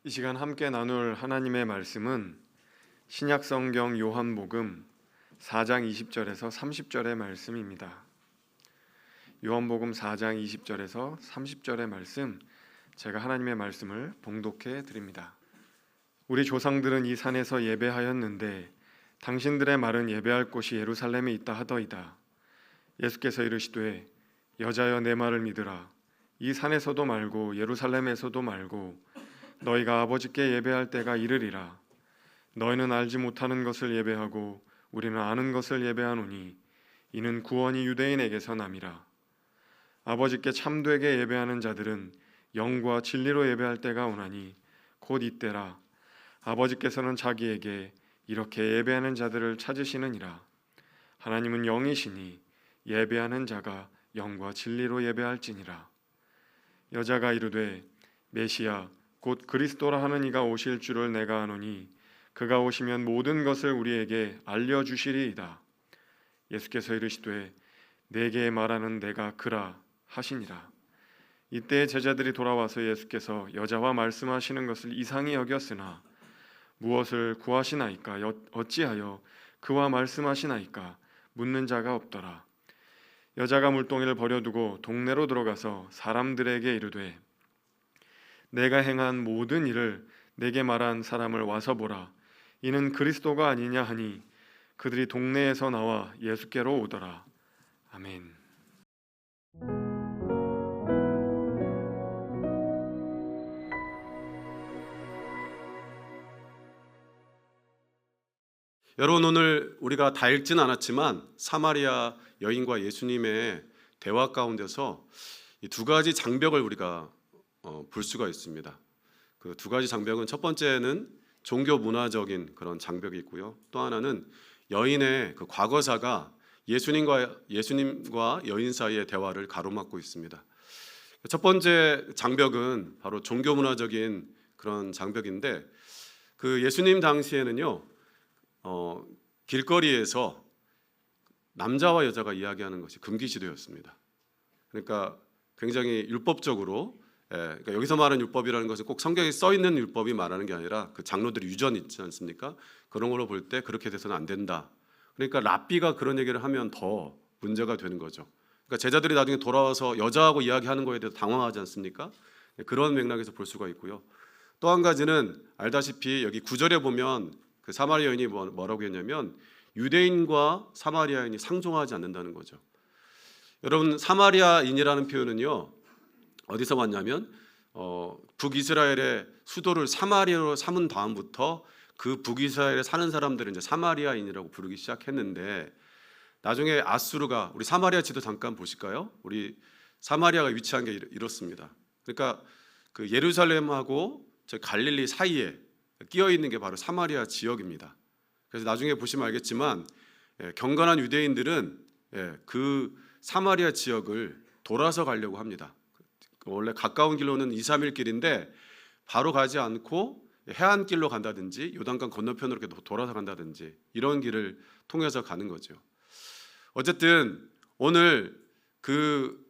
이 시간 함께 나눌 하나님의 말씀은 신약성경 요한복음 4장 20절에서 30절의 말씀입니다. 요한복음 4장 20절에서 30절의 말씀, 제가 하나님의 말씀을 봉독해 드립니다. 우리 조상들은 이 산에서 예배하였는데 당신들의 말은 예배할 곳이 예루살렘에 있다 하더이다. 예수께서 이르시되 여자여 내 말을 믿으라. 이 산에서도 말고 예루살렘에서도 말고 너희가 아버지께 예배할 때가 이르리라. 너희는 알지 못하는 것을 예배하고 우리는 아는 것을 예배하노니 이는 구원이 유대인에게서 남이라. 아버지께 참되게 예배하는 자들은 영과 진리로 예배할 때가 오나니 곧 이때라. 아버지께서는 자기에게 이렇게 예배하는 자들을 찾으시느니라. 하나님은 영이시니 예배하는 자가 영과 진리로 예배할지니라. 여자가 이르되 메시아 곧 그리스도라 하는 이가 오실 줄을 내가 아노니 그가 오시면 모든 것을 우리에게 알려주시리이다. 예수께서 이르시되 내게 말하는 내가 그라 하시니라. 이때 제자들이 돌아와서 예수께서 여자와 말씀하시는 것을 이상히 여겼으나 무엇을 구하시나이까? 어찌하여 그와 말씀하시나이까? 묻는 자가 없더라. 여자가 물동이를 버려두고 동네로 들어가서 사람들에게 이르되 내가 행한 모든 일을 내게 말한 사람을 와서 보라. 이는 그리스도가 아니냐 하니 그들이 동네에서 나와 예수께로 오더라. 아멘. 여러분, 오늘 우리가 다 읽진 않았지만 사마리아 여인과 예수님의 대화 가운데서 이 두 가지 장벽을 우리가 볼 수가 있습니다. 그 두 가지 장벽은, 첫 번째는 종교 문화적인 그런 장벽이 있고요. 또 하나는 여인의 그 과거사가 예수님과 여인 사이의 대화를 가로막고 있습니다. 첫 번째 장벽은 바로 종교 문화적인 그런 장벽인데, 그 예수님 당시에는요, 길거리에서 남자와 여자가 이야기하는 것이 금기시되었습니다. 그러니까 굉장히 율법적으로, 그러니까 여기서 말하는 율법이라는 것은 꼭 성경에 써 있는 율법이 말하는 게 아니라 그 장로들이 유전 있지 않습니까? 그런 걸로 볼 때 그렇게 돼서는 안 된다. 그러니까 랍비가 그런 얘기를 하면 더 문제가 되는 거죠. 그러니까 제자들이 나중에 돌아와서 여자하고 이야기하는 거에 대해서 당황하지 않습니까? 그런 맥락에서 볼 수가 있고요. 또 한 가지는 알다시피 여기 9절에 보면 그 사마리아 여인이 뭐라고 했냐면 유대인과 사마리아인이 상종하지 않는다는 거죠. 여러분, 사마리아인이라는 표현은요, 어디서 왔냐면 북이스라엘의 수도를 사마리아로 삼은 다음부터 그 북이스라엘에 사는 사람들은 이제 사마리아인이라고 부르기 시작했는데, 나중에 아수르가, 우리 사마리아 지도 잠깐 보실까요? 우리 사마리아가 위치한 게 이렇습니다. 그러니까 그 예루살렘하고 저 갈릴리 사이에 끼어 있는 게 바로 사마리아 지역입니다. 그래서 나중에 보시면 알겠지만 경건한 유대인들은 그 사마리아 지역을 돌아서 가려고 합니다. 원래 가까운 길로는 2, 3일 길인데 바로 가지 않고 해안길로 간다든지 요단강 건너편으로 이렇게 돌아서 간다든지 이런 길을 통해서 가는 거죠. 어쨌든 오늘 그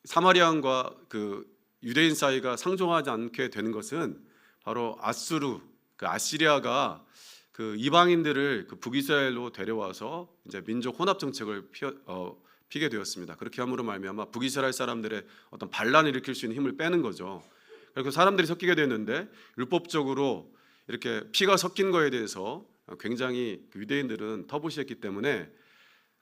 사마리아인과 그 유대인 사이가 상종하지 않게 되는 것은 바로 아수르, 그 아시리아가 그 이방인들을 그 북이스라엘로 데려와서 이제 민족 혼합 정책을 피게 되었습니다. 그렇게 함으로 말미암아 북이스라엘 사람들의 어떤 반란을 일으킬 수 있는 힘을 빼는 거죠. 그리고 사람들이 섞이게 됐는데 율법적으로 이렇게 피가 섞인 거에 대해서 굉장히 유대인들은 터부시했기 때문에,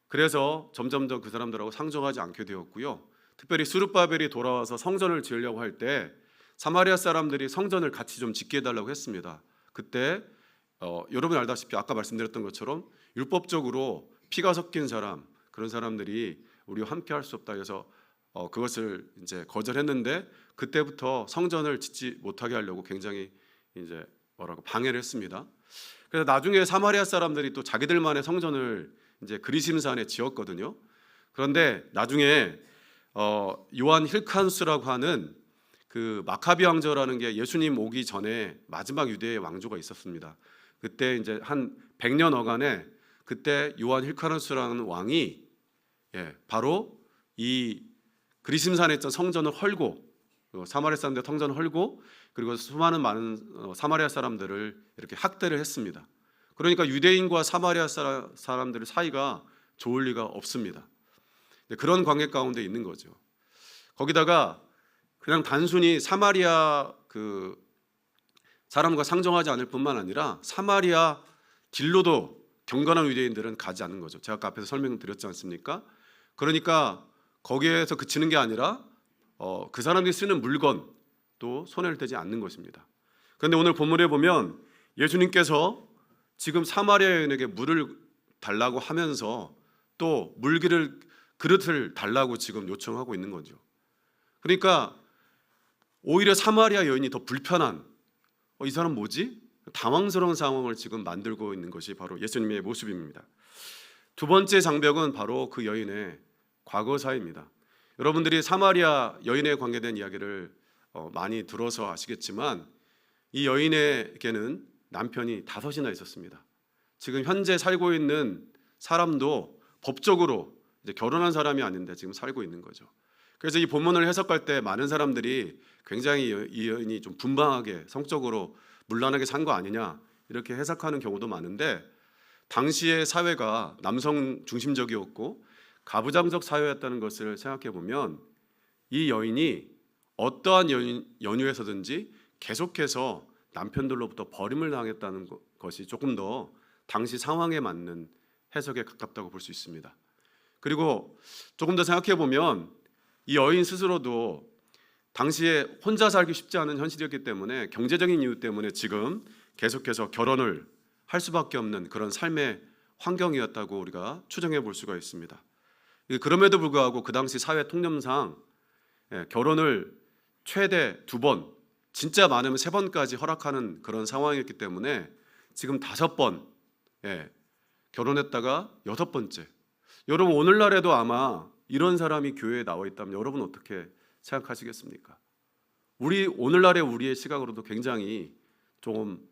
그래서 점점점 그 사람들하고 상종하지 않게 되었고요. 특별히 스룹바벨이 돌아와서 성전을 지으려고 할 때 사마리아 사람들이 성전을 같이 좀 짓게 해달라고 했습니다. 그때 여러분 알다시피 아까 말씀드렸던 것처럼 율법적으로 피가 섞인 사람, 그런 사람들이 우리와 함께 할 수 없다 해서 그것을 이제 거절했는데, 그때부터 성전을 짓지 못하게 하려고 굉장히 이제 방해를 했습니다. 그래서 나중에 사마리아 사람들이 또 자기들만의 성전을 이제 그리심산에 지었거든요. 그런데 나중에 요한 힐칸수라고 하는 그 마카비 왕조라는 게 예수님 오기 전에 마지막 유대의 왕조가 있었습니다. 그때 이제 한 100년 어간에 그때 요한 힐카누스라는 왕이 바로 이 그리심산에 있던 성전을 헐고, 사마리아 사람들 성전을 헐고 그리고 수많은 많은 사마리아 사람들을 이렇게 학대를 했습니다. 그러니까 유대인과 사마리아 사람들의 사이가 좋을 리가 없습니다. 그런 관계 가운데 있는 거죠. 거기다가 그냥 단순히 사마리아 그 사람과 상종하지 않을 뿐만 아니라 사마리아 길로도 경건한 유대인들은 가지 않는 거죠. 제가 아까 앞에서 설명드렸지 않습니까? 그러니까 거기에서 그치는 게 아니라 그 사람들이 쓰는 물건 또 손해를 대지 않는 것입니다. 그런데 오늘 본문에 보면 예수님께서 지금 사마리아 여인에게 물을 달라고 하면서 또 그릇을 달라고 지금 요청하고 있는 거죠. 그러니까 오히려 사마리아 여인이 더 불편한 이 사람 뭐지? 당황스러운 상황을 지금 만들고 있는 것이 바로 예수님의 모습입니다. 두 번째 장벽은 바로 그 여인의 과거사입니다. 여러분들이 사마리아 여인에 관계된 이야기를 많이 들어서 아시겠지만 이 여인에게는 남편이 5이나 있었습니다. 지금 현재 살고 있는 사람도 법적으로 이제 결혼한 사람이 아닌데 지금 살고 있는 거죠. 그래서 이 본문을 해석할 때 많은 사람들이 굉장히 이 여인이 좀 분방하게 성적으로 문란하게 산 거 아니냐 이렇게 해석하는 경우도 많은데 당시의 사회가 남성 중심적이었고 가부장적 사회였다는 것을 생각해 보면 이 여인이 어떠한 연유에서든지 계속해서 남편들로부터 버림을 당했다는 것이 조금 더 당시 상황에 맞는 해석에 가깝다고 볼 수 있습니다. 그리고 조금 더 생각해 보면 이 여인 스스로도 당시에 혼자 살기 쉽지 않은 현실이었기 때문에 경제적인 이유 때문에 지금 계속해서 결혼을 할 수밖에 없는 그런 삶의 환경이었다고 우리가 추정해 볼 수가 있습니다. 그럼에도 불구하고 그 당시 사회 통념상 결혼을 최대 2번, 진짜 많으면 3번까지 허락하는 그런 상황이었기 때문에 지금 5번 결혼했다가 6번째. 여러분 오늘날에도 아마 이런 사람이 교회에 나와 있다면 여러분 어떻게 생각하시겠습니까? 오늘날의 우리의 시각으로도 굉장히 조금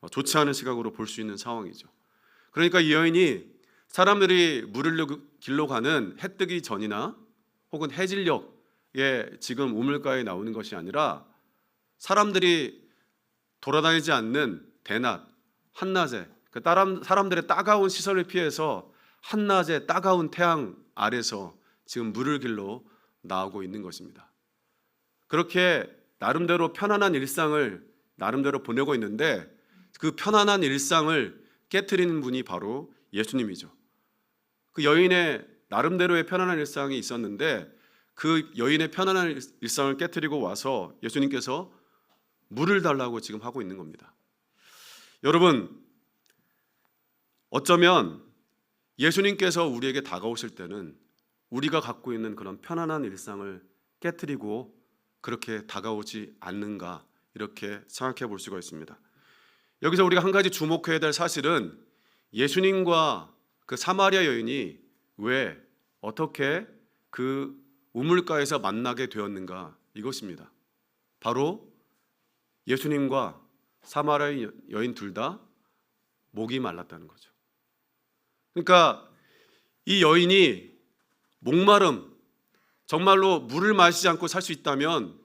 좋지 않은 시각으로 볼 수 있는 상황이죠. 그러니까 이 여인이 사람들이 물을 길러 가는 해 뜨기 전이나 혹은 해질녘에 지금 우물가에 나오는 것이 아니라 사람들이 돌아다니지 않는 대낮, 한낮에 사람들의 따가운 시선을 피해서 한낮에 따가운 태양 아래서 지금 물을 길러 나오고 있는 것입니다. 그렇게 나름대로 편안한 일상을 나름대로 보내고 있는데 그 편안한 일상을 깨트리는 분이 바로 예수님이죠. 그 여인의 나름대로의 편안한 일상이 있었는데 그 여인의 편안한 일상을 깨트리고 와서 예수님께서 물을 달라고 지금 하고 있는 겁니다. 여러분 어쩌면 예수님께서 우리에게 다가오실 때는 우리가 갖고 있는 그런 편안한 일상을 깨트리고 그렇게 다가오지 않는가 이렇게 생각해 볼 수가 있습니다. 여기서 우리가 한 가지 주목해야 될 사실은 예수님과 그 사마리아 여인이 왜 어떻게 그 우물가에서 만나게 되었는가 이것입니다. 바로 예수님과 사마리아 여인 둘 다 목이 말랐다는 거죠. 그러니까 이 여인이 목마름 정말로 물을 마시지 않고 살 수 있다면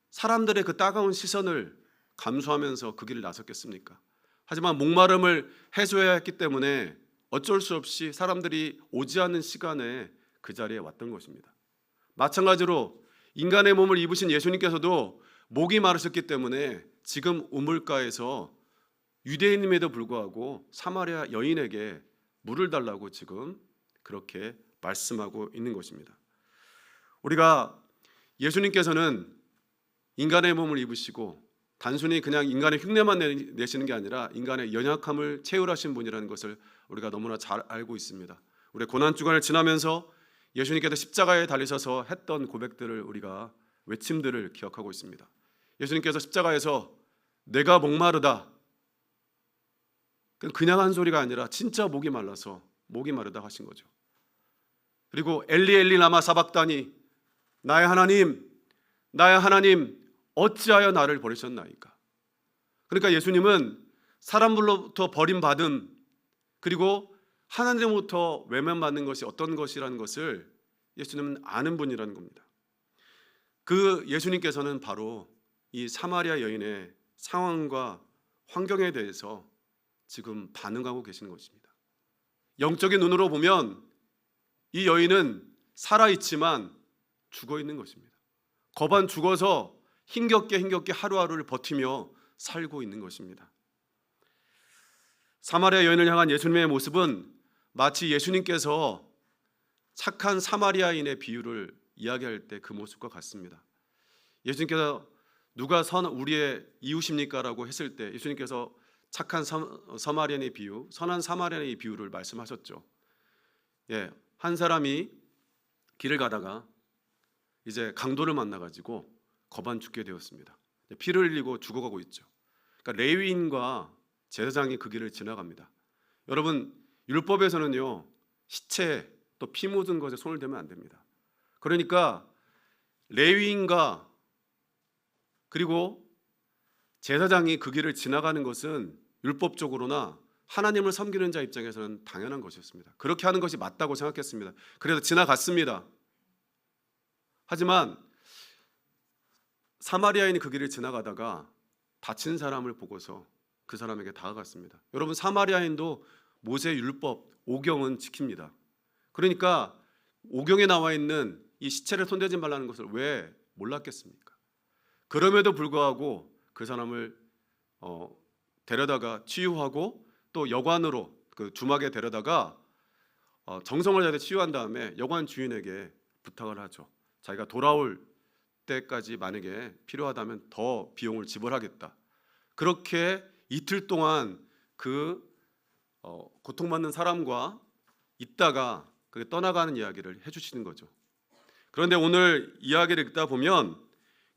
사람들의 그 따가운 시선을 감수하면서 그 길을 나섰겠습니까? 하지만 목마름을 해소해야 했기 때문에 어쩔 수 없이 사람들이 오지 않는 시간에 그 자리에 왔던 것입니다. 마찬가지로 인간의 몸을 입으신 예수님께서도 목이 마르셨기 때문에 지금 우물가에서 유대인임에도 불구하고 사마리아 여인에게 물을 달라고 지금 그렇게 말씀하고 있는 것입니다. 우리가 예수님께서는 인간의 몸을 입으시고 단순히 그냥 인간의 흉내만 내시는 게 아니라 인간의 연약함을 체휼하신 분이라는 것을 우리가 너무나 잘 알고 있습니다. 우리 고난주간을 지나면서 예수님께서 십자가에 달리셔서 했던 고백들을 우리가 외침들을 기억하고 있습니다. 예수님께서 십자가에서 내가 목마르다 그냥 한 소리가 아니라 진짜 목이 말라서 목이 마르다 하신 거죠. 그리고 엘리 엘리 라마 사박다니 나의 하나님 어찌하여 나를 버리셨나이까. 그러니까 예수님은 사람들로부터 버림받음 그리고 하나님으로부터 외면받는 것이 어떤 것이라는 것을 예수님은 아는 분이라는 겁니다. 그 예수님께서는 바로 이 사마리아 여인의 상황과 환경에 대해서 지금 반응하고 계시는 것입니다. 영적인 눈으로 보면 이 여인은 살아있지만 죽어 있는 것입니다. 거반 죽어서 힘겹게 하루하루를 버티며 살고 있는 것입니다. 사마리아 여인을 향한 예수님의 모습은 마치 예수님께서 착한 사마리아인의 비유를 이야기할 때 그 모습과 같습니다. 예수님께서 누가 우리의 이웃입니까? 라고 했을 때 예수님께서 착한 사마리아인의 비유, 선한 사마리아인의 비유를 말씀하셨죠. 한 사람이 길을 가다가 이제 강도를 만나가지고 거반 죽게 되었습니다. 피를 흘리고 죽어가고 있죠. 그러니까 레위인과 제사장이 그 길을 지나갑니다. 여러분, 율법에서는요, 시체 또 피 묻은 것에 손을 대면 안 됩니다. 그러니까 레위인과 그리고 제사장이 그 길을 지나가는 것은 율법적으로나 하나님을 섬기는 자 입장에서는 당연한 것이었습니다. 그렇게 하는 것이 맞다고 생각했습니다. 그래서 지나갔습니다. 하지만 사마리아인이 그 길을 지나가다가 다친 사람을 보고서 그 사람에게 다가갔습니다. 여러분, 사마리아인도 모세 율법 5경은 지킵니다. 그러니까 5경에 나와 있는 이 시체를 손대지 말라는 것을 왜 몰랐겠습니까? 그럼에도 불구하고 그 사람을 데려다가 치유하고 또 여관으로 그 주막에 데려다가 정성을 다해 치유한 다음에 여관 주인에게 부탁을 하죠. 자기가 돌아올 때까지 만약에 필요하다면 더 비용을 지불하겠다. 그렇게 이틀 동안 그 고통받는 사람과 있다가 그게 떠나가는 이야기를 해주시는 거죠. 그런데 오늘 이야기를 읽다 보면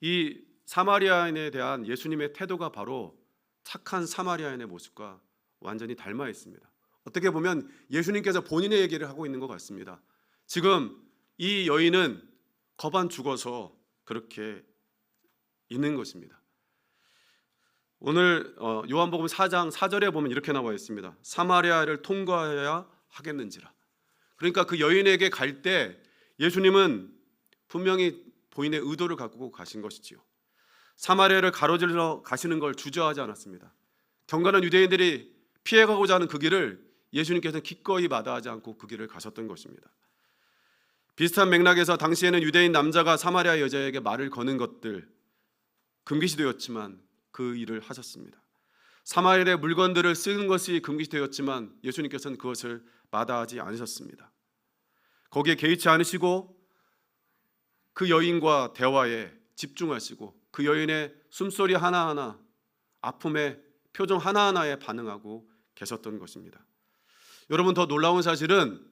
이 사마리아인에 대한 예수님의 태도가 바로 착한 사마리아인의 모습과 완전히 닮아 있습니다. 어떻게 보면 예수님께서 본인의 얘기를 하고 있는 것 같습니다. 지금 이 여인은 거반 죽어서 그렇게 있는 것입니다. 오늘 요한복음 4장 4절에 보면 이렇게 나와 있습니다. 사마리아를 통과해야 하겠는지라. 그러니까 그 여인에게 갈 때 예수님은 분명히 본인의 의도를 갖고 가신 것이지요. 사마리아를 가로질러 가시는 걸 주저하지 않았습니다. 경건한 유대인들이 피해가고자 하는 그 길을 예수님께서는 기꺼이 마다하지 않고 그 길을 가셨던 것입니다. 비슷한 맥락에서 당시에는 유대인 남자가 사마리아 여자에게 말을 거는 것들 금기시되었지만 그 일을 하셨습니다. 사마리아의 물건들을 쓰는 것이 금기시되었지만 예수님께서는 그것을 마다하지 않으셨습니다. 거기에 개의치 않으시고 그 여인과 대화에 집중하시고 그 여인의 숨소리 하나하나, 아픔의 표정 하나하나에 반응하고 계셨던 것입니다. 여러분, 더 놀라운 사실은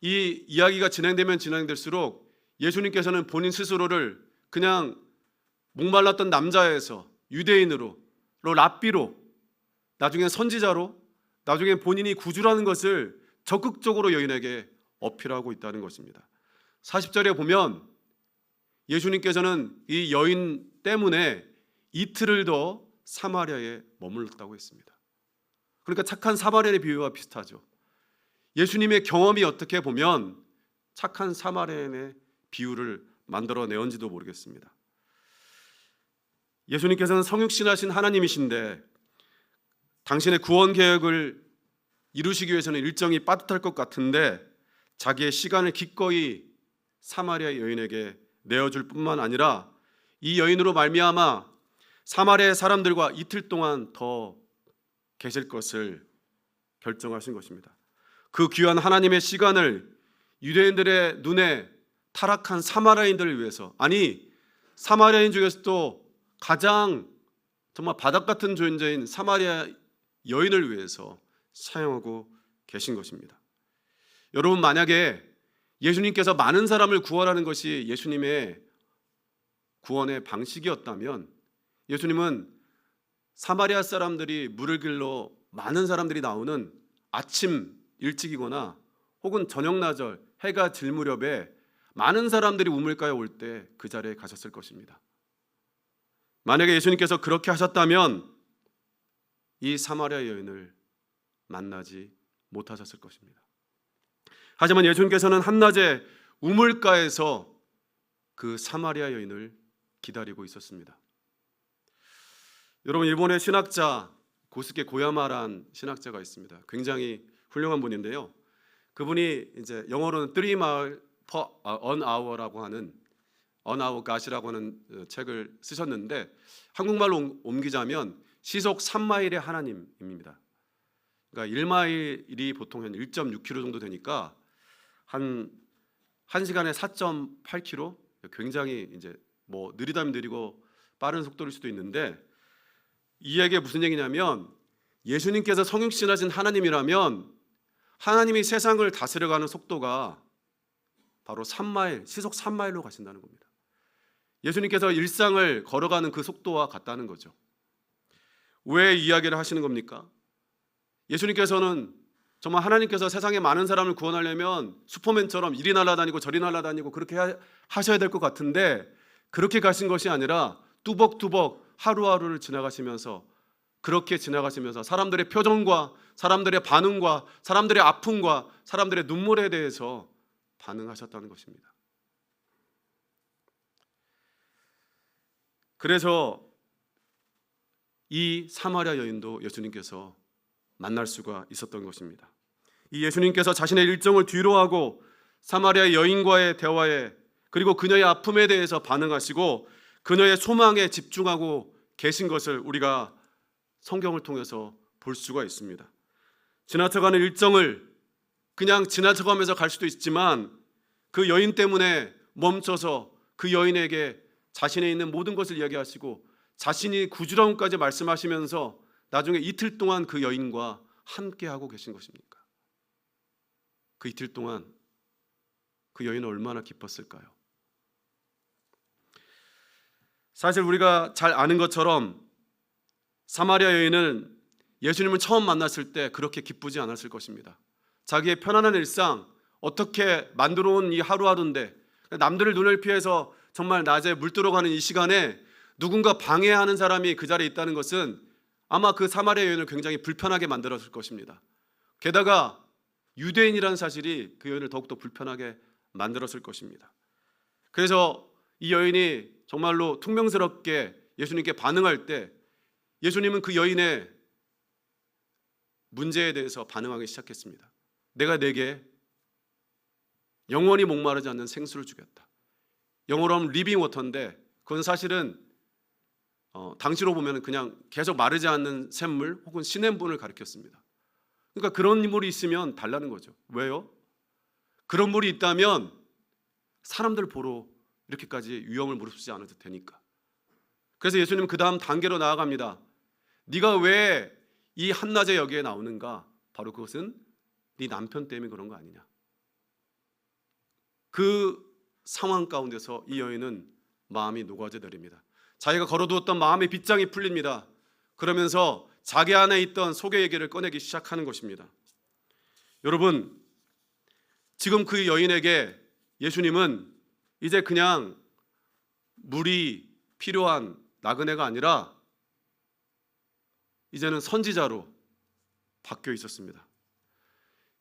이 이야기가 진행되면 진행될수록 예수님께서는 본인 스스로를 그냥 목말랐던 남자에서 유대인으로, 랍비로, 나중엔 선지자로, 나중엔 본인이 구주라는 것을 적극적으로 여인에게 어필하고 있다는 것입니다. 40절에 보면 예수님께서는 이 여인 때문에 이틀을 더 사마리아에 머물렀다고 했습니다. 그러니까 착한 사마리아의 비유와 비슷하죠. 예수님의 경험이 어떻게 보면 착한 사마리아인의 비유를 만들어내었는지도 모르겠습니다. 예수님께서는 성육신하신 하나님이신데 당신의 구원 계획을 이루시기 위해서는 일정이 빠듯할 것 같은데 자기의 시간을 기꺼이 사마리아 여인에게 내어줄 뿐만 아니라 이 여인으로 말미암아 사마리아 사람들과 이틀 동안 더 계실 것을 결정하신 것입니다. 그 귀한 하나님의 시간을 유대인들의 눈에 타락한 사마리아인들을 위해서, 아니 사마리아인 중에서도 가장 정말 바닥 같은 존재인 사마리아 여인을 위해서 사용하고 계신 것입니다. 여러분, 만약에 예수님께서 많은 사람을 구원하는 것이 예수님의 구원의 방식이었다면 예수님은 사마리아 사람들이 물을 길러 많은 사람들이 나오는 아침 일찍이거나 혹은 저녁나절 해가 질 무렵에 많은 사람들이 우물가에 올 때 그 자리에 가셨을 것입니다. 만약에 예수님께서 그렇게 하셨다면 이 사마리아 여인을 만나지 못하셨을 것입니다. 하지만 예수님께서는 한낮에 우물가에서 그 사마리아 여인을 기다리고 있었습니다. 여러분, 일본의 신학자 고스케 고야마란 신학자가 있습니다. 굉장히 훌륭한 분인데요. 그분이 이제 영어로는 3mile per an hour라고 하는 on our God이라고 하는 책을 쓰셨는데 한국말로 옮기자면 시속 3마일의 하나님입니다. 그러니까 1마일이 보통 한 1.6km 정도 되니까 한 1시간에 4.8km, 굉장히 이제 뭐 느리다면 느리고 빠른 속도일 수도 있는데, 이 얘기가 무슨 얘기냐면 예수님께서 성육신하신 하나님이라면 하나님이 세상을 다스려가는 속도가 바로 3마일, 시속 3마일로 가신다는 겁니다. 예수님께서 일상을 걸어가는 그 속도와 같다는 거죠. 왜 이야기를 하시는 겁니까? 예수님께서는 정말 하나님께서 세상에 많은 사람을 구원하려면 슈퍼맨처럼 이리 날아다니고 저리 날아다니고 그렇게 하셔야 될 것 같은데, 그렇게 가신 것이 아니라 뚜벅뚜벅 하루하루를 지나가시면서, 그렇게 지나가시면서 사람들의 표정과 사람들의 반응과 사람들의 아픔과 사람들의 눈물에 대해서 반응하셨다는 것입니다. 그래서 이 사마리아 여인도 예수님께서 만날 수가 있었던 것입니다. 이 예수님께서 자신의 일정을 뒤로하고 사마리아 여인과의 대화에, 그리고 그녀의 아픔에 대해서 반응하시고 그녀의 소망에 집중하고 계신 것을 우리가 성경을 통해서 볼 수가 있습니다. 지나쳐가는 일정을 그냥 지나쳐가면서 갈 수도 있지만 그 여인 때문에 멈춰서 그 여인에게 자신에 있는 모든 것을 이야기하시고 자신이 구주라움까지 말씀하시면서 나중에 이틀 동안 그 여인과 함께하고 계신 것입니까? 그 이틀 동안 그 여인은 얼마나 기뻤을까요? 사실 우리가 잘 아는 것처럼 사마리아 여인은 예수님을 처음 만났을 때 그렇게 기쁘지 않았을 것입니다. 자기의 편안한 일상, 어떻게 만들어 온 이 하루하루인데 남들을 눈을 피해서 정말 낮에 물 들어가는 이 시간에 누군가 방해하는 사람이 그 자리에 있다는 것은 아마 그 사마리아 여인을 굉장히 불편하게 만들었을 것입니다. 게다가 유대인이라는 사실이 그 여인을 더욱더 불편하게 만들었을 것입니다. 그래서 이 여인이 정말로 퉁명스럽게 예수님께 반응할 때 예수님은 그 여인의 문제에 대해서 반응하기 시작했습니다. 내가 네게 영원히 목마르지 않는 생수를 주겠다. 영어로 하면 리빙 워터인데 그건 사실은 당시로 보면 그냥 계속 마르지 않는 샘물 혹은 시냇물을 가리켰습니다. 그러니까 그런 물이 있으면 달라는 거죠. 왜요? 그런 물이 있다면 사람들 보러 이렇게까지 위험을 무릅쓰지 않아도 되니까. 그래서 예수님은 그 다음 단계로 나아갑니다. 네가 왜 이 한낮에 여기에 나오는가? 바로 그것은 네 남편 때문에 그런 거 아니냐. 그 상황 가운데서 이 여인은 마음이 녹아져 내립니다. 자기가 걸어두었던 마음의 빗장이 풀립니다. 그러면서 자기 안에 있던 속의 얘기를 꺼내기 시작하는 것입니다. 여러분, 지금 그 여인에게 예수님은 이제 그냥 물이 필요한 나그네가 아니라 이제는 선지자로 바뀌어 있었습니다.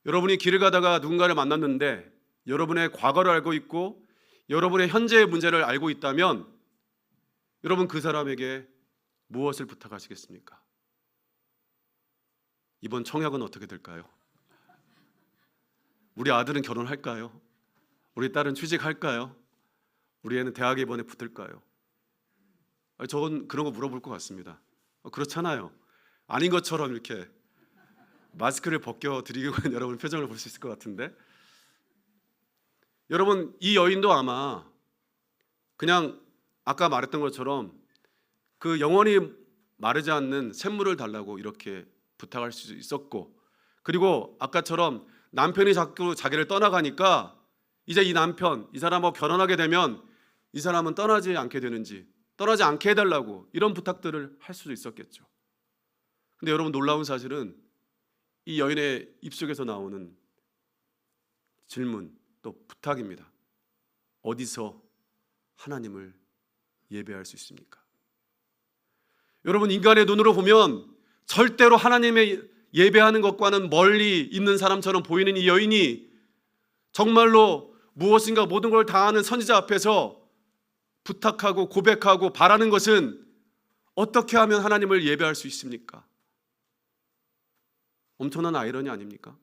여러분이 길을 가다가 누군가를 만났는데 여러분의 과거를 알고 있고 여러분의 현재의 문제를 알고 있다면 여러분 그 사람에게 무엇을 부탁하시겠습니까? 이번 청약은 어떻게 될까요? 우리 아들은 결혼할까요? 우리 딸은 취직할까요? 우리 애는 대학에 이번에 붙을까요? 저건 그런 거 물어볼 것 같습니다. 그렇잖아요. 아닌 것처럼 이렇게 마스크를 벗겨드리고 있는 여러분 표정을 볼 수 있을 것 같은데, 여러분 이 여인도 아마 그냥 아까 말했던 것처럼 그 영원히 마르지 않는 샘물을 달라고 이렇게 부탁할 수 있었고, 그리고 아까처럼 남편이 자꾸 자기를 떠나가니까 이제 이 남편, 이 사람하고 결혼하게 되면 이 사람은 떠나지 않게 되는지, 떠나지 않게 해달라고 이런 부탁들을 할 수도 있었겠죠. 근데 여러분 놀라운 사실은 이 여인의 입속에서 나오는 질문 또 부탁입니다. 어디서 하나님을 예배할 수 있습니까? 여러분 인간의 눈으로 보면 절대로 하나님의 예배하는 것과는 멀리 있는 사람처럼 보이는 이 여인이 정말로 무엇인가 모든 걸 다 아는 선지자 앞에서 부탁하고 고백하고 바라는 것은 어떻게 하면 하나님을 예배할 수 있습니까? 엄청난 아이러니 아닙니까?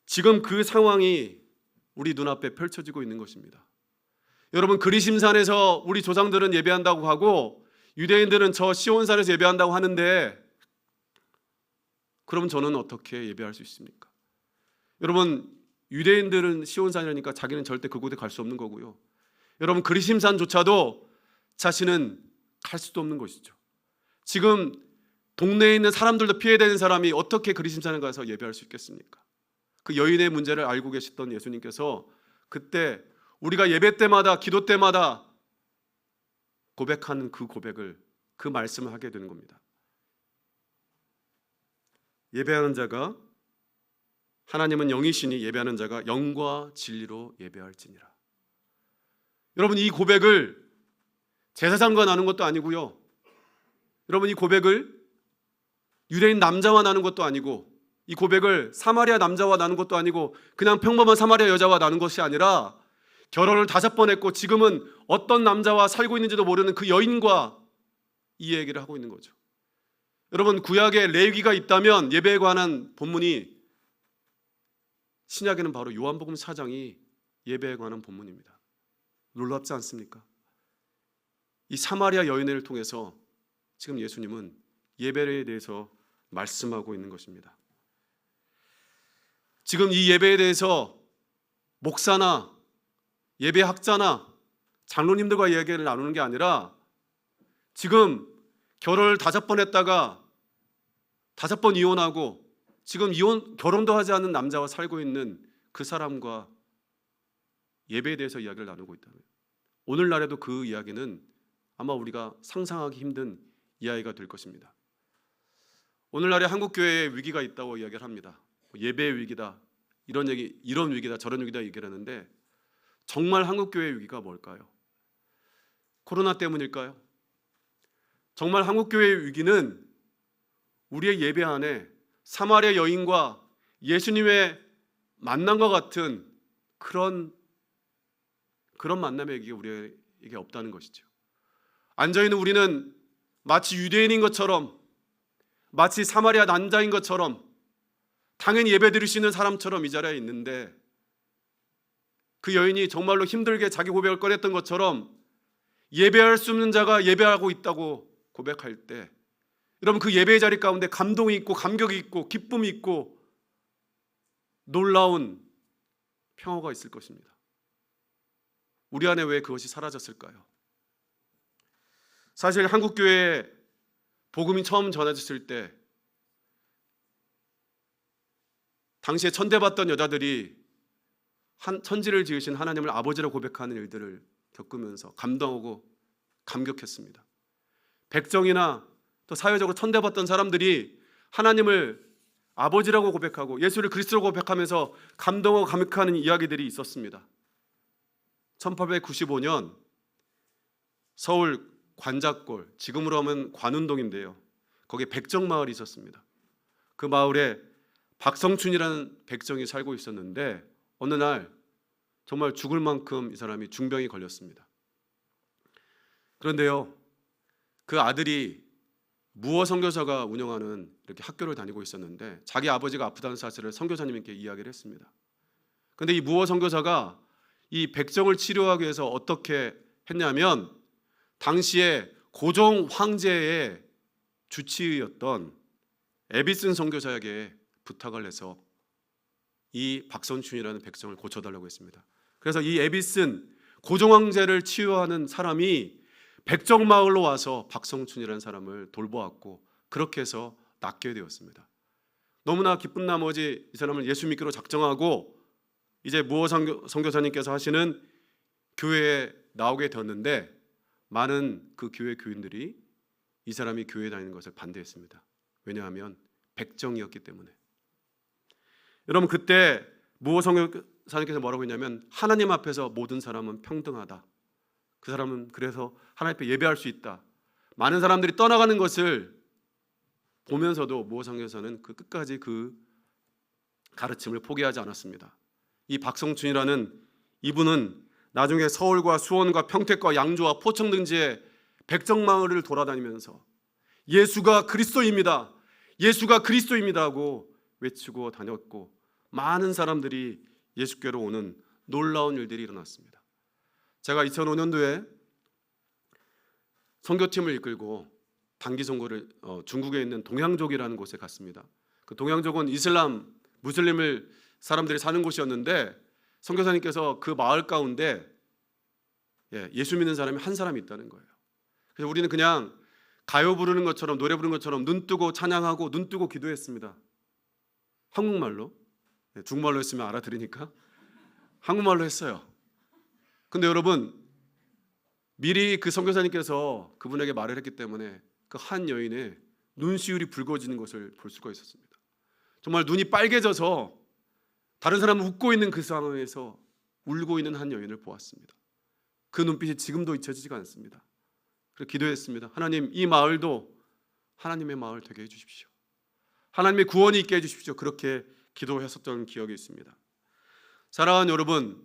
지금 그 상황이 우리 눈앞에 펼쳐지고 있는 것입니다. 여러분, 그리심산에서 우리 조상들은 예배한다고 하고 유대인들은 저 시온산에서 예배한다고 하는데, 그럼 저는 어떻게 예배할 수 있습니까? 여러분, 유대인들은 시온산이라니까 자기는 절대 그곳에 갈 수 없는 거고요. 여러분, 그리심산조차도 자신은 갈 수도 없는 것이죠. 지금 동네에 있는 사람들도 피해되는 사람이 어떻게 그리심산에 가서 예배할 수 있겠습니까? 그 여인의 문제를 알고 계셨던 예수님께서 그때 우리가 예배 때마다, 기도 때마다 고백하는 그 고백을, 그 말씀을 하게 되는 겁니다. 예배하는 자가, 하나님은 영이시니 예배하는 자가 영과 진리로 예배할지니라. 여러분, 이 고백을 제사장과 나눈 것도 아니고요. 여러분, 이 고백을 유대인 남자와 나눈 것도 아니고, 이 고백을 사마리아 남자와 나눈 것도 아니고, 그냥 평범한 사마리아 여자와 나눈 것이 아니라 결혼을 5번 했고 지금은 어떤 남자와 살고 있는지도 모르는 그 여인과 이 얘기를 하고 있는 거죠. 여러분, 구약에 레위기가 있다면 예배에 관한 본문이, 신약에는 바로 요한복음 4장이 예배에 관한 본문입니다. 놀랍지 않습니까? 이 사마리아 여인을 통해서 지금 예수님은 예배에 대해서 말씀하고 있는 것입니다. 지금 이 예배에 대해서 목사나 예배학자나 장로님들과 이야기를 나누는 게 아니라, 지금 결혼을 5번 했다가 5번 이혼하고 지금 결혼도 하지 않은 남자와 살고 있는 그 사람과 예배에 대해서 이야기를 나누고 있다면, 오늘날에도 그 이야기는 아마 우리가 상상하기 힘든 이야기가 될 것입니다. 오늘날에 한국교회에 위기가 있다고 이야기를 합니다. 예배의 위기다, 이런 위기다, 저런 위기다 얘기를 하는데, 정말 한국교회의 위기가 뭘까요? 코로나 때문일까요? 정말 한국교회의 위기는 우리의 예배 안에 사마리아 여인과 예수님의 만남과 같은 그런 만남의 얘기가 우리에게 없다는 것이죠. 앉아있는 우리는 마치 유대인인 것처럼, 마치 사마리아 남자인 것처럼, 당연히 예배 드릴 수 있는 사람처럼 이 자리에 있는데, 그 여인이 정말로 힘들게 자기 고백을 꺼냈던 것처럼 예배할 수 없는 자가 예배하고 있다고 고백할 때, 여러분, 그 예배의 자리 가운데 감동이 있고 감격이 있고 기쁨이 있고 놀라운 평화가 있을 것입니다. 우리 안에 왜 그것이 사라졌을까요? 사실 한국교회에 복음이 처음 전해졌을 때 당시에 천대받던 여자들이 천지를 지으신 하나님을 아버지로 고백하는 일들을 겪으면서 감동하고 감격했습니다. 백정이나 또 사회적으로 천대받던 사람들이 하나님을 아버지라고 고백하고 예수를 그리스도라고 고백하면서 감동하고 감격하는 이야기들이 있었습니다. 1895년 서울 관작골, 지금으로 하면 관운동인데요, 거기에 백정마을이 있었습니다. 그 마을에 박성춘이라는 백정이 살고 있었는데, 어느 날 정말 죽을 만큼 이 사람이 중병이 걸렸습니다. 그런데요, 그 아들이 무어 선교사가 운영하는 이렇게 학교를 다니고 있었는데, 자기 아버지가 아프다는 사실을 선교사님께 이야기를 했습니다. 그런데 이 무어 선교사가 이 백정을 치료하기 위해서 어떻게 했냐면, 당시에 고종 황제의 주치의였던 에비슨 선교사에게 부탁을 해서 이 박선춘이라는 백정을 고쳐달라고 했습니다. 그래서 이 에비슨 고종 황제를 치유하는 사람이 백정마을로 와서 박성춘이라는 사람을 돌보았고, 그렇게 해서 낫게 되었습니다. 너무나 기쁜 나머지 이 사람을 예수 믿기로 작정하고 이제 무어 선교사님께서 하시는 교회에 나오게 되었는데, 많은 그 교회 교인들이 이 사람이 교회에 다니는 것을 반대했습니다. 왜냐하면 백정이었기 때문에. 여러분, 그때 무어 선교사님께서 뭐라고 했냐면, 하나님 앞에서 모든 사람은 평등하다. 그 사람은 그래서 하나님 앞에 예배할 수 있다. 많은 사람들이 떠나가는 것을 보면서도 무어 선교사는 끝까지 그 가르침을 포기하지 않았습니다. 이 박성춘이라는 이분은 나중에 서울과 수원과 평택과 양주와 포청 등지에 백정마을을 돌아다니면서 예수가 그리스도입니다. 예수가 그리스도입니다 하고 외치고 다녔고 많은 사람들이 예수께로 오는 놀라운 일들이 일어났습니다. 제가 2005년도에 선교팀을 이끌고 단기 선교를 중국에 있는 동양족이라는 곳에 갔습니다. 그 동양족은 이슬람, 무슬림을 사람들이 사는 곳이었는데 선교사님께서 그 마을 가운데 예수 믿는 사람이 한 사람이 있다는 거예요. 그래서 우리는 그냥 가요 부르는 것처럼 노래 부르는 것처럼 눈 뜨고 찬양하고 눈 뜨고 기도했습니다. 한국말로. 중국말로 했으면 알아들으니까 한국말로 했어요. 근데 여러분, 미리 그 선교사님께서 그분에게 말을 했기 때문에 그 한 여인의 눈시울이 붉어지는 것을 볼 수가 있었습니다. 정말 눈이 빨개져서 다른 사람은 웃고 있는 그 상황에서 울고 있는 한 여인을 보았습니다. 그 눈빛이 지금도 잊혀지지가 않습니다. 그래서 기도했습니다. 하나님, 이 마을도 하나님의 마을 되게 해주십시오. 하나님의 구원이 있게 해주십시오. 그렇게 기도했었던 기억이 있습니다. 사랑하는 여러분,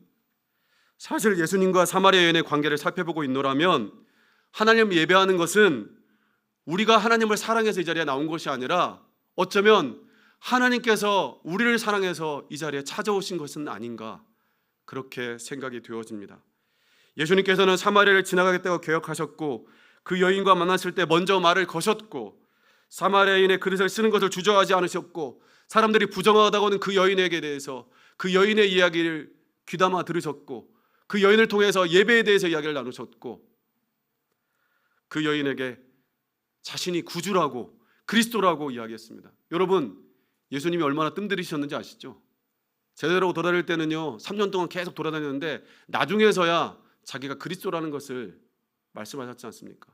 사실 예수님과 사마리아 여인의 관계를 살펴보고 있노라면 하나님을 예배하는 것은 우리가 하나님을 사랑해서 이 자리에 나온 것이 아니라 어쩌면 하나님께서 우리를 사랑해서 이 자리에 찾아오신 것은 아닌가, 그렇게 생각이 되어집니다. 예수님께서는 사마리아를 지나가겠다고 계획하셨고 그 여인과 만났을 때 먼저 말을 거셨고 사마리아인의 그릇을 쓰는 것을 주저하지 않으셨고 사람들이 부정하다고는 그 여인에게 대해서 그 여인의 이야기를 귀담아 들으셨고 그 여인을 통해서 예배에 대해서 이야기를 나누셨고 그 여인에게 자신이 구주라고 그리스도라고 이야기했습니다. 여러분, 예수님이 얼마나 뜸들이셨는지 아시죠? 제대로 돌아다닐 때는요 3년 동안 계속 돌아다녔는데 나중에서야 자기가 그리스도라는 것을 말씀하셨지 않습니까?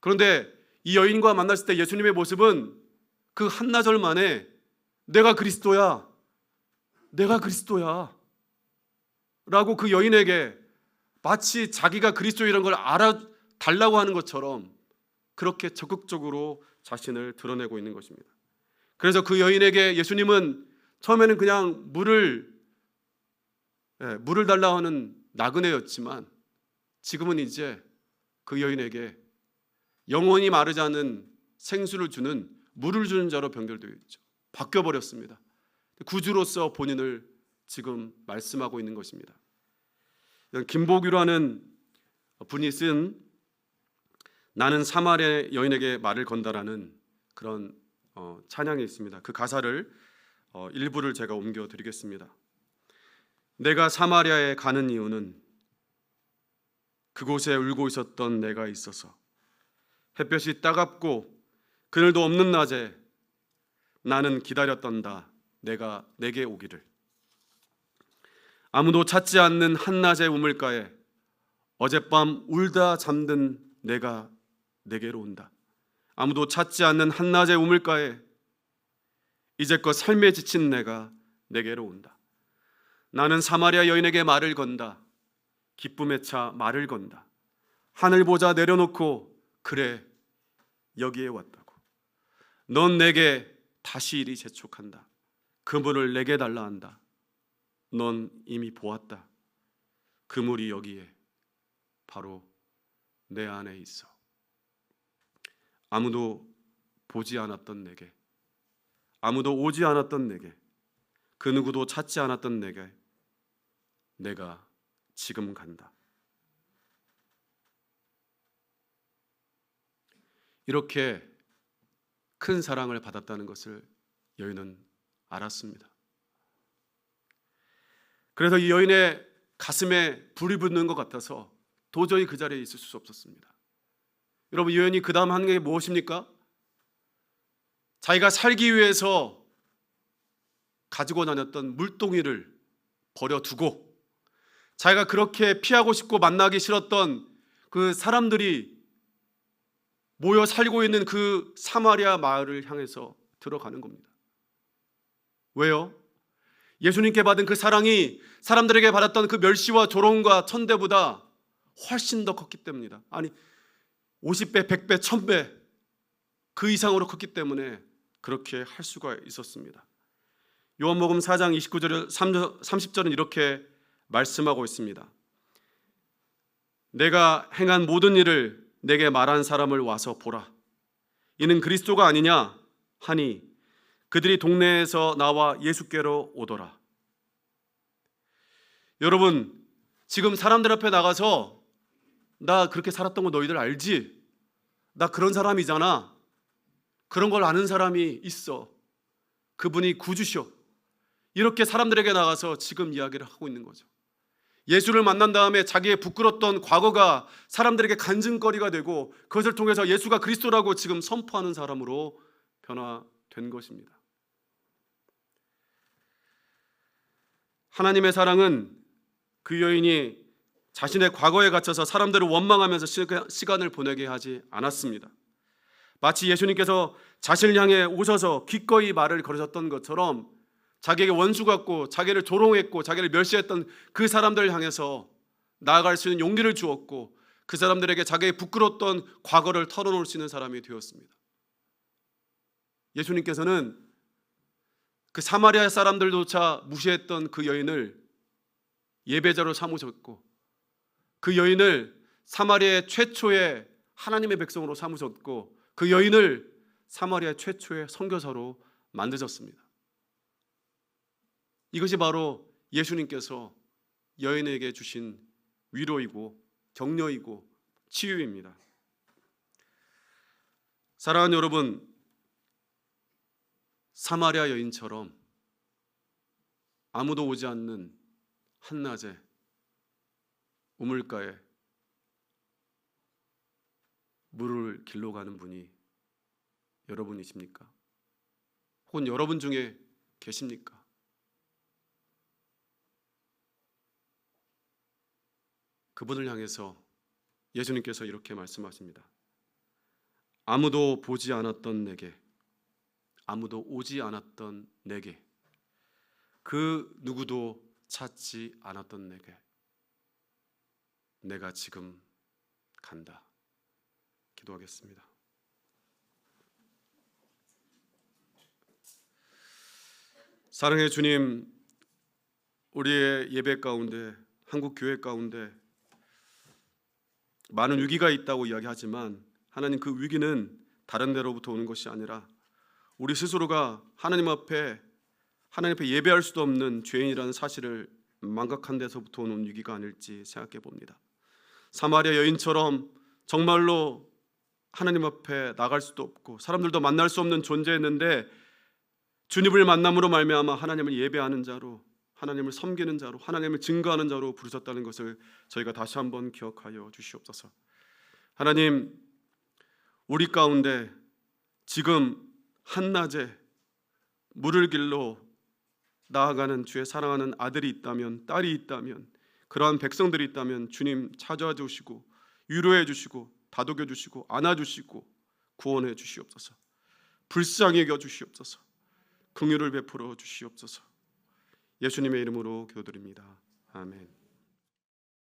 그런데 이 여인과 만났을 때 예수님의 모습은 그 한나절 만에 내가 그리스도야, 내가 그리스도야 라고 그 여인에게 마치 자기가 그리스도이라는 걸 알아달라고 하는 것처럼 그렇게 적극적으로 자신을 드러내고 있는 것입니다. 그래서 그 여인에게 예수님은 처음에는 그냥 물을 달라 하는 나그네였지만 지금은 이제 그 여인에게 영원히 마르지 않는 생수를 주는 물을 주는 자로 변결되어 있죠. 바뀌어버렸습니다. 구주로서 본인을 지금 말씀하고 있는 것입니다. 김보규라는 분이 쓴 나는 사마리아 여인에게 말을 건다라는 그런 찬양이 있습니다. 그 가사를 일부를 제가 옮겨드리겠습니다. 내가 사마리아에 가는 이유는 그곳에 울고 있었던 내가 있어서 햇볕이 따갑고 그늘도 없는 낮에 나는 기다렸던다 내가 내게 오기를. 아무도 찾지 않는 한낮의 우물가에 어젯밤 울다 잠든 내가 내게로 온다. 아무도 찾지 않는 한낮의 우물가에 이제껏 삶에 지친 내가 내게로 온다. 나는 사마리아 여인에게 말을 건다. 기쁨에 차 말을 건다. 하늘 보자 내려놓고 그래 여기에 왔다고. 넌 내게 다시 이리 재촉한다. 그물을 내게 달라 한다. 넌 이미 보았다. 그물이 여기에 바로 내 안에 있어. 아무도 보지 않았던 내게, 아무도 오지 않았던 내게, 그 누구도 찾지 않았던 내게 내가 지금 간다. 이렇게 큰 사랑을 받았다는 것을 여인은 알았습니다. 그래서 이 여인의 가슴에 불이 붙는 것 같아서 도저히 그 자리에 있을 수 없었습니다. 여러분, 이 여인이 그 다음 하는 게 무엇입니까? 자기가 살기 위해서 가지고 다녔던 물동이를 버려두고 자기가 그렇게 피하고 싶고 만나기 싫었던 그 사람들이 모여 살고 있는 그 사마리아 마을을 향해서 들어가는 겁니다. 왜요? 예수님께 받은 그 사랑이 사람들에게 받았던 그 멸시와 조롱과 천대보다 훨씬 더 컸기 때문입니다. 아니 50배, 100배, 1000배 그 이상으로 컸기 때문에 그렇게 할 수가 있었습니다. 요한복음 4장 29절 30절은 이렇게 말씀하고 있습니다. 내가 행한 모든 일을 내게 말한 사람을 와서 보라. 이는 그리스도가 아니냐 하니 그들이 동네에서 나와 예수께로 오더라. 여러분, 지금 사람들 앞에 나가서 나 그렇게 살았던 거 너희들 알지? 나 그런 사람이잖아. 그런 걸 아는 사람이 있어. 그분이 구주셔. 이렇게 사람들에게 나가서 지금 이야기를 하고 있는 거죠. 예수를 만난 다음에 자기의 부끄러웠던 과거가 사람들에게 간증거리가 되고 그것을 통해서 예수가 그리스도라고 지금 선포하는 사람으로 변화된 것입니다. 하나님의 사랑은 그 여인이 자신의 과거에 갇혀서 사람들을 원망하면서 시간을 보내게 하지 않았습니다. 마치 예수님께서 자신을 향해 오셔서 기꺼이 말을 걸으셨던 것처럼 자기에게 원수 같고 자기를 조롱했고 자기를 멸시했던 그 사람들을 향해서 나아갈 수 있는 용기를 주었고 그 사람들에게 자기의 부끄러웠던 과거를 털어놓을 수 있는 사람이 되었습니다. 예수님께서는 그 사마리아 사람들조차 무시했던 그 여인을 예배자로 삼으셨고 그 여인을 사마리아의 최초의 하나님의 백성으로 삼으셨고 그 여인을 사마리아 최초의 선교사로 만드셨습니다. 이것이 바로 예수님께서 여인에게 주신 위로이고 격려이고 치유입니다. 사랑하는 여러분, 사마리아 여인처럼 아무도 오지 않는 한낮에 우물가에 물을 길러 가는 분이 여러분이십니까? 혹은 여러분 중에 계십니까? 그분을 향해서 예수님께서 이렇게 말씀하십니다. 아무도 보지 않았던 내게, 아무도 오지 않았던 내게, 그 누구도 찾지 않았던 내게 내가 지금 간다. 기도하겠습니다. 사랑의 주님, 우리의 예배 가운데, 한국 교회 가운데 많은 위기가 있다고 이야기하지만 하나님, 그 위기는 다른 데로부터 오는 것이 아니라 우리 스스로가 하나님 앞에 예배할 수도 없는 죄인이라는 사실을 망각한 데서부터 오는 위기가 아닐지 생각해 봅니다. 사마리아 여인처럼 정말로 하나님 앞에 나갈 수도 없고 사람들도 만날 수 없는 존재였는데 주님을 만남으로 말미암아 하나님을 예배하는 자로, 하나님을 섬기는 자로, 하나님을 증거하는 자로 부르셨다는 것을 저희가 다시 한번 기억하여 주시옵소서. 하나님, 우리 가운데 지금 한낮에 물을 길러 나아가는 주의 사랑하는 아들이 있다면, 딸이 있다면, 그러한 백성들이 있다면 주님 찾아와 주시고 위로해 주시고 다독여 주시고 안아 주시고 구원해 주시옵소서. 불쌍히 여겨 주시옵소서. 긍휼을 베풀어 주시옵소서. 예수님의 이름으로 기도드립니다. 아멘.